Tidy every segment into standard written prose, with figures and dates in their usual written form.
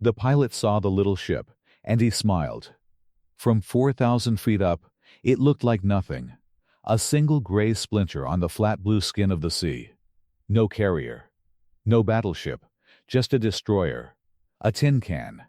The pilot saw the little ship, and he smiled. From 4,000 feet up, it looked like nothing. A single gray splinter on the flat blue skin of the sea. No carrier. No battleship. Just a destroyer. A tin can.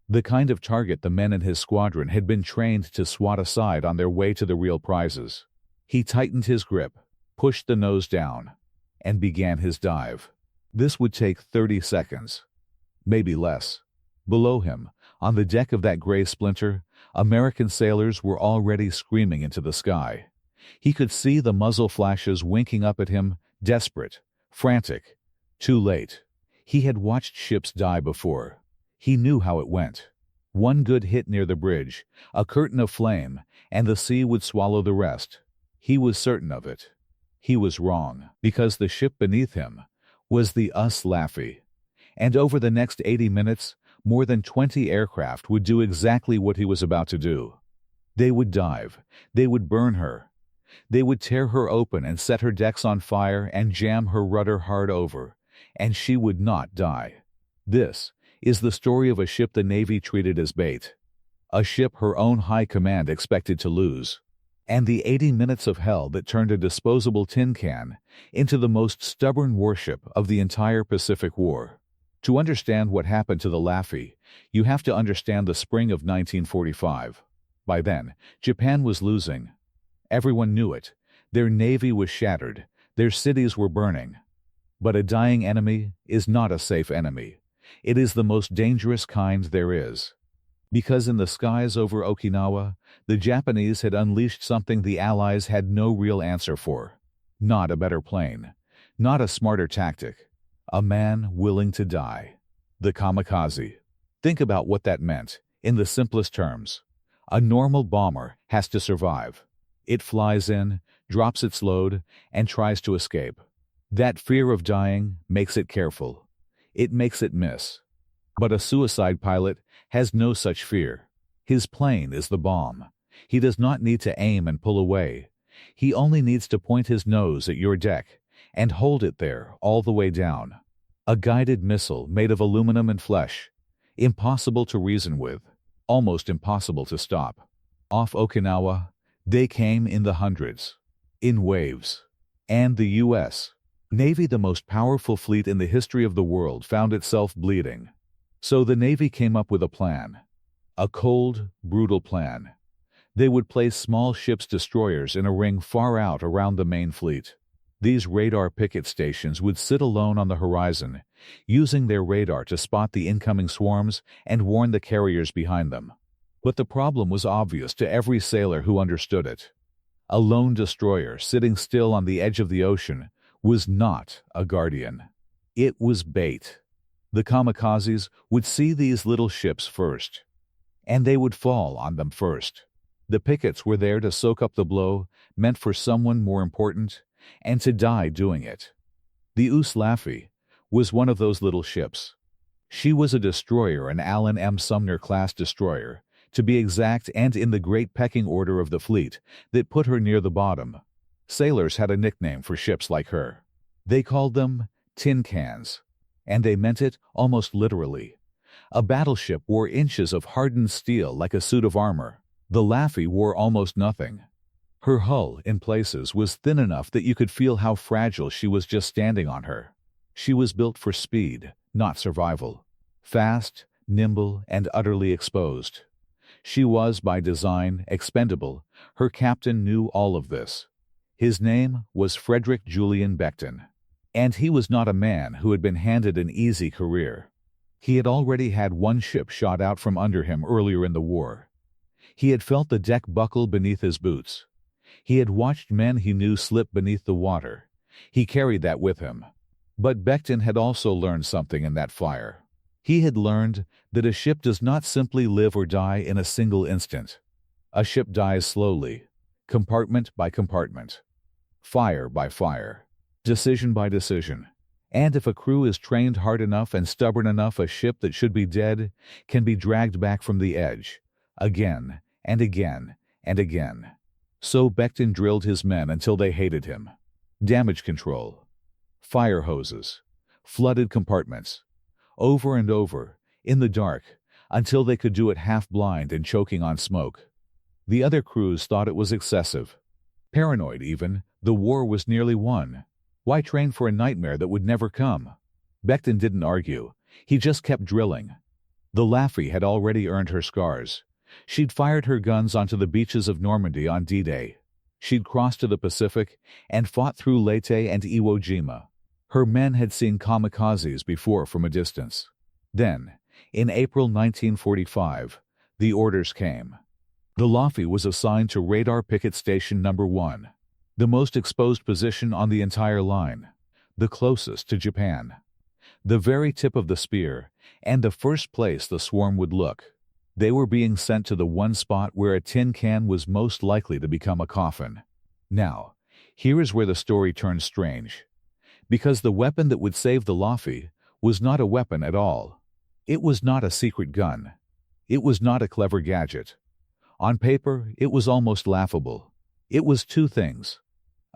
The kind of target the men in his squadron had been trained to swat aside on their way to the real prizes. He tightened his grip, pushed the nose down, and began his dive. This would take 30 seconds. Maybe less. Below him, on the deck of that gray splinter, American sailors were already screaming into the sky. He could see the muzzle flashes winking up at him, desperate, frantic. Too late. He had watched ships die before. He knew how it went. One good hit near the bridge, a curtain of flame, and the sea would swallow the rest. He was certain of it. He was wrong, because the ship beneath him was the USS Laffey. And over the next 80 minutes, more than 20 aircraft would do exactly what he was about to do. They would dive. They would burn her. They would tear her open and set her decks on fire and jam her rudder hard over. And she would not die. This is the story of a ship the Navy treated as bait. A ship her own high command expected to lose. And the 80 minutes of hell that turned a disposable tin can into the most stubborn warship of the entire Pacific War. To understand what happened to the Laffey, you have to understand the spring of 1945. By then, Japan was losing. Everyone knew it. Their navy was shattered. Their cities were burning. But a dying enemy is not a safe enemy. It is the most dangerous kind there is. Because in the skies over Okinawa, the Japanese had unleashed something the Allies had no real answer for. Not a better plane. Not a smarter tactic. A man willing to die. The kamikaze. Think about what that meant, in the simplest terms. A normal bomber has to survive. It flies in, drops its load, and tries to escape. That fear of dying makes it careful. It makes it miss. But a suicide pilot has no such fear. His plane is the bomb. He does not need to aim and pull away. He only needs to point his nose at your deck and hold it there all the way down. A guided missile made of aluminum and flesh. Impossible to reason with. Almost impossible to stop. Off Okinawa, they came in the hundreds. In waves. And the U.S. Navy, the most powerful fleet in the history of the world, found itself bleeding. So the Navy came up with a plan. A cold, brutal plan. They would place small ships destroyers in a ring far out around the main fleet. These radar picket stations would sit alone on the horizon, using their radar to spot the incoming swarms and warn the carriers behind them. But the problem was obvious to every sailor who understood it. A lone destroyer sitting still on the edge of the ocean was not a guardian. It was bait. The kamikazes would see these little ships first, and they would fall on them first. The pickets were there to soak up the blow, meant for someone more important, and to die doing it. The USS Laffey was one of those little ships. She was a destroyer, an Allen M. Sumner-class destroyer, to be exact, and in the great pecking order of the fleet that put her near the bottom. Sailors had a nickname for ships like her. They called them tin cans, and they meant it almost literally. A battleship wore inches of hardened steel like a suit of armor. The Laffey wore almost nothing. Her hull, in places, was thin enough that you could feel how fragile she was just standing on her. She was built for speed, not survival. Fast, nimble, and utterly exposed. She was, by design, expendable. Her captain knew all of this. His name was Frederick Julian Becton. And he was not a man who had been handed an easy career. He had already had one ship shot out from under him earlier in the war. He had felt the deck buckle beneath his boots. He had watched men he knew slip beneath the water. He carried that with him. But Becton had also learned something in that fire. He had learned that a ship does not simply live or die in a single instant. A ship dies slowly, compartment by compartment, fire by fire, decision by decision. And if a crew is trained hard enough and stubborn enough, a ship that should be dead can be dragged back from the edge, again and again and again. So Becton drilled his men until they hated him. Damage control, fire hoses, flooded compartments. Over and over, in the dark, until they could do it half-blind and choking on smoke. The other crews thought it was excessive. Paranoid even, the war was nearly won. Why train for a nightmare that would never come? Becton didn't argue. He just kept drilling. The Laffey had already earned her scars. She'd fired her guns onto the beaches of Normandy on D-Day. She'd crossed to the Pacific and fought through Leyte and Iwo Jima. Her men had seen kamikazes before from a distance. Then, in April 1945, the orders came. The Laffey was assigned to Radar Picket Station Number 1, the most exposed position on the entire line, the closest to Japan, the very tip of the spear, and the first place the swarm would look. They were being sent to the one spot where a tin can was most likely to become a coffin. Now, here is where the story turns strange. Because the weapon that would save the Laffey was not a weapon at all. It was not a secret gun. It was not a clever gadget. On paper, it was almost laughable. It was two things: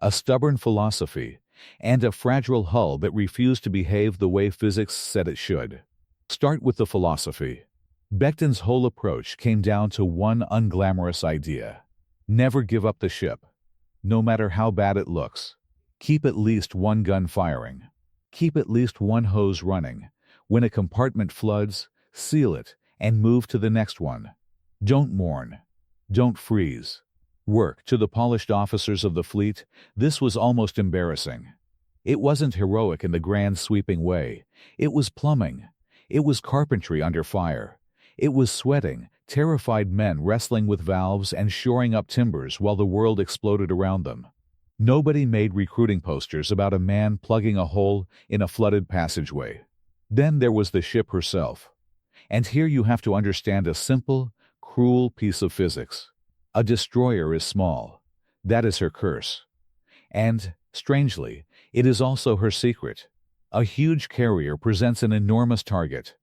a stubborn philosophy and a fragile hull that refused to behave the way physics said it should. Start with the philosophy. Becton's whole approach came down to one unglamorous idea: never give up the ship. No matter how bad it looks. Keep at least one gun firing. Keep at least one hose running. When a compartment floods, seal it and move to the next one. Don't mourn. Don't freeze. Work. To the polished officers of the fleet, this was almost embarrassing. It wasn't heroic in the grand sweeping way. It was plumbing. It was carpentry under fire. It was sweating, terrified men wrestling with valves and shoring up timbers while the world exploded around them. Nobody made recruiting posters about a man plugging a hole in a flooded passageway. Then there was the ship herself. And here you have to understand a simple, cruel piece of physics. A destroyer is small. That is her curse. And, strangely, it is also her secret. A huge carrier presents an enormous target.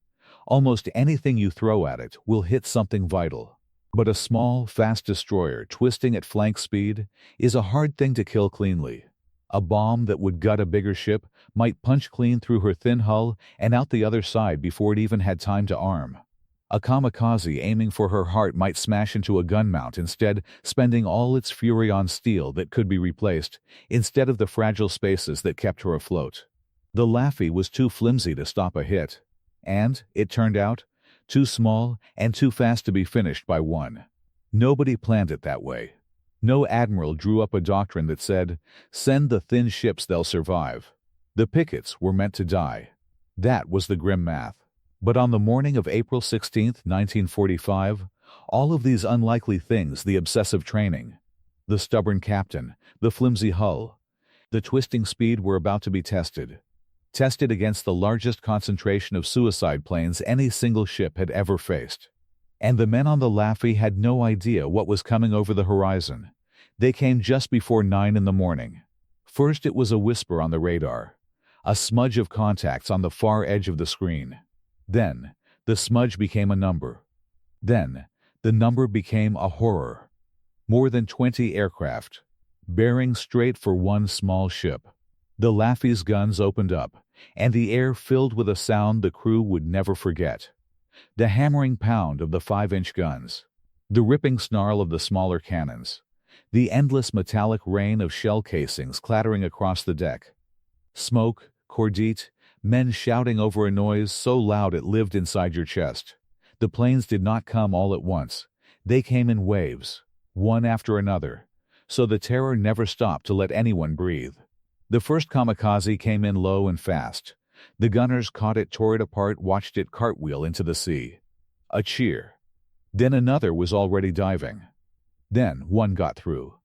Almost anything you throw at it will hit something vital. But a small, fast destroyer twisting at flank speed is a hard thing to kill cleanly. A bomb that would gut a bigger ship might punch clean through her thin hull and out the other side before it even had time to arm. A kamikaze aiming for her heart might smash into a gun mount instead, spending all its fury on steel that could be replaced, instead of the fragile spaces that kept her afloat. The Laffey was too flimsy to stop a hit. And, it turned out, too small and too fast to be finished by one. Nobody planned it that way. No admiral drew up a doctrine that said, send the thin ships, they'll survive. The pickets were meant to die. That was the grim math. But on the morning of April 16, 1945, all of these unlikely things, the obsessive training, the stubborn captain, the flimsy hull, the twisting speed, were about to be tested. Tested against the largest concentration of suicide planes any single ship had ever faced. And the men on the Laffey had no idea what was coming over the horizon. They came just before 9 in the morning. First it was a whisper on the radar, a smudge of contacts on the far edge of the screen. Then, the smudge became a number. Then, the number became a horror. More than 20 aircraft, bearing straight for one small ship. The Laffey's guns opened up, and the air filled with a sound the crew would never forget. The hammering pound of the 5-inch guns, the ripping snarl of the smaller cannons, the endless metallic rain of shell casings clattering across the deck. Smoke, cordite, men shouting over a noise so loud it lived inside your chest. The planes did not come all at once. They came in waves, one after another, so the terror never stopped to let anyone breathe. The first kamikaze came in low and fast. The gunners caught it, tore it apart, watched it cartwheel into the sea. A cheer. Then another was already diving. Then one got through.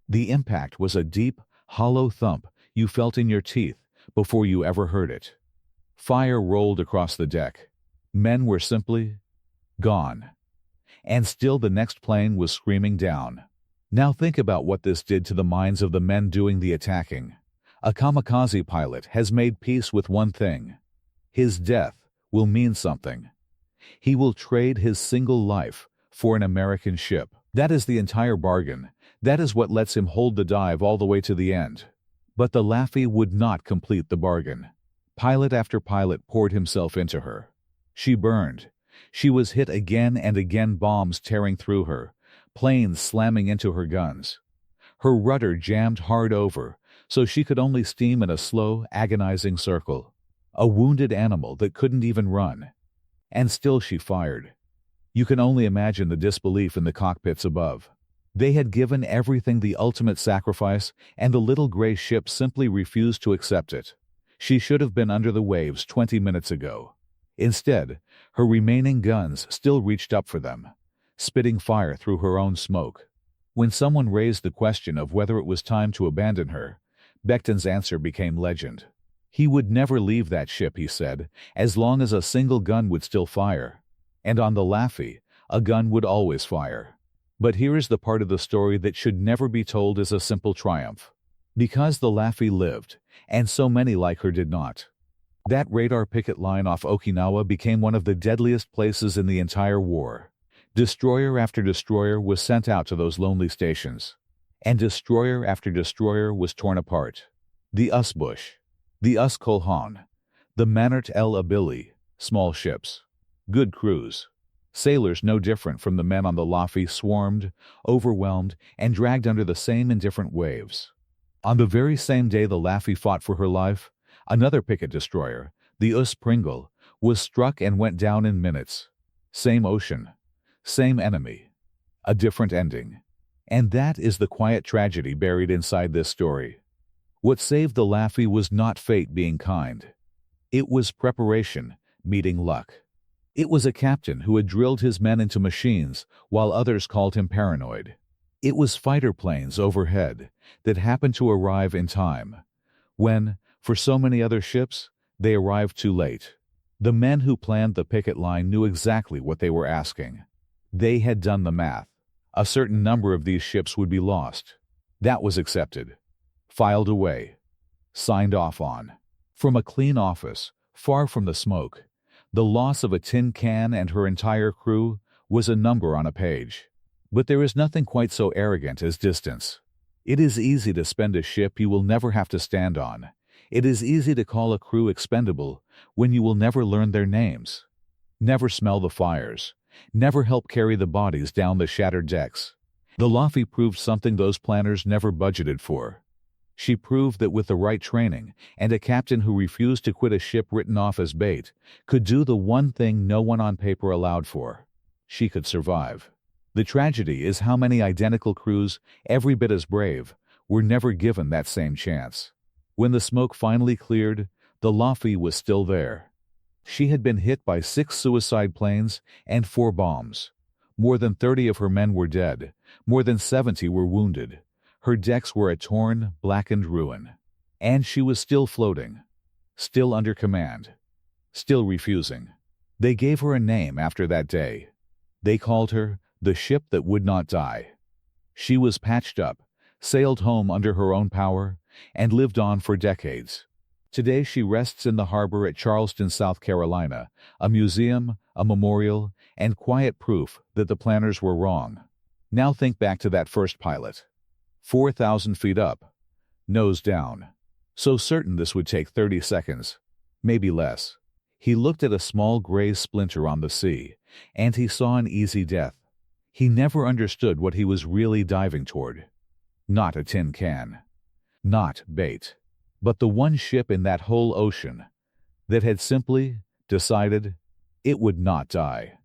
The impact was a deep, hollow thump you felt in your teeth before you ever heard it. Fire rolled across the deck. Men were simply gone. And still the next plane was screaming down. Now think about what this did to the minds of the men doing the attacking. A kamikaze pilot has made peace with one thing. His death will mean something. He will trade his single life for an American ship. That is the entire bargain. That is what lets him hold the dive all the way to the end. But the Laffey would not complete the bargain. Pilot after pilot poured himself into her. She burned. She was hit again and again, bombs tearing through her, planes slamming into her guns. Her rudder jammed hard over, so she could only steam in a slow, agonizing circle. A wounded animal that couldn't even run. And still she fired. You can only imagine the disbelief in the cockpits above. They had given everything, the ultimate sacrifice, and the little gray ship simply refused to accept it. She should have been under the waves 20 minutes ago. Instead, her remaining guns still reached up for them, spitting fire through her own smoke. When someone raised the question of whether it was time to abandon her, Becton's answer became legend. He would never leave that ship, he said, as long as a single gun would still fire. And on the Laffey, a gun would always fire. But here is the part of the story that should never be told as a simple triumph. Because the Laffey lived, and so many like her did not. That radar picket line off Okinawa became one of the deadliest places in the entire war. Destroyer after destroyer was sent out to those lonely stations. And destroyer after destroyer was torn apart. The Usbush, the Uskolhan, the Manert El Abili, small ships. Good crews. Sailors no different from the men on the Laffey swarmed, overwhelmed, and dragged under the same indifferent waves. On the very same day the Laffey fought for her life, another picket destroyer, the US Pringle, was struck and went down in minutes. Same ocean. Same enemy. A different ending. And that is the quiet tragedy buried inside this story. What saved the Laffey was not fate being kind. It was preparation meeting luck. It was a captain who had drilled his men into machines while others called him paranoid. It was fighter planes overhead that happened to arrive in time, when, for so many other ships, they arrived too late. The men who planned the picket line knew exactly what they were asking. They had done the math. A certain number of these ships would be lost. That was accepted, filed away, signed off on. From a clean office, far from the smoke, the loss of a tin can and her entire crew was a number on a page. But there is nothing quite so arrogant as distance. It is easy to spend a ship you will never have to stand on. It is easy to call a crew expendable when you will never learn their names, never smell the fires, never help carry the bodies down the shattered decks. The Laffey proved something those planners never budgeted for. She proved that with the right training and a captain who refused to quit a ship written off as bait, could do the one thing no one on paper allowed for. She could survive. The tragedy is how many identical crews, every bit as brave, were never given that same chance. When the smoke finally cleared, the Laffey was still there. She had been hit by 6 suicide planes and 4 bombs. More than 30 of her men were dead. More than 70 were wounded. Her decks were a torn, blackened ruin. And she was still floating. Still under command. Still refusing. They gave her a name after that day. They called her the ship that would not die. She was patched up, sailed home under her own power, and lived on for decades. Today she rests in the harbor at Charleston, South Carolina, a museum, a memorial, and quiet proof that the planners were wrong. Now think back to that first pilot. 4,000 feet up, nose down. So certain this would take 30 seconds, maybe less. He looked at a small gray splinter on the sea, and he saw an easy death. He never understood what he was really diving toward. Not a tin can. Not bait. But the one ship in that whole ocean that had simply decided it would not die.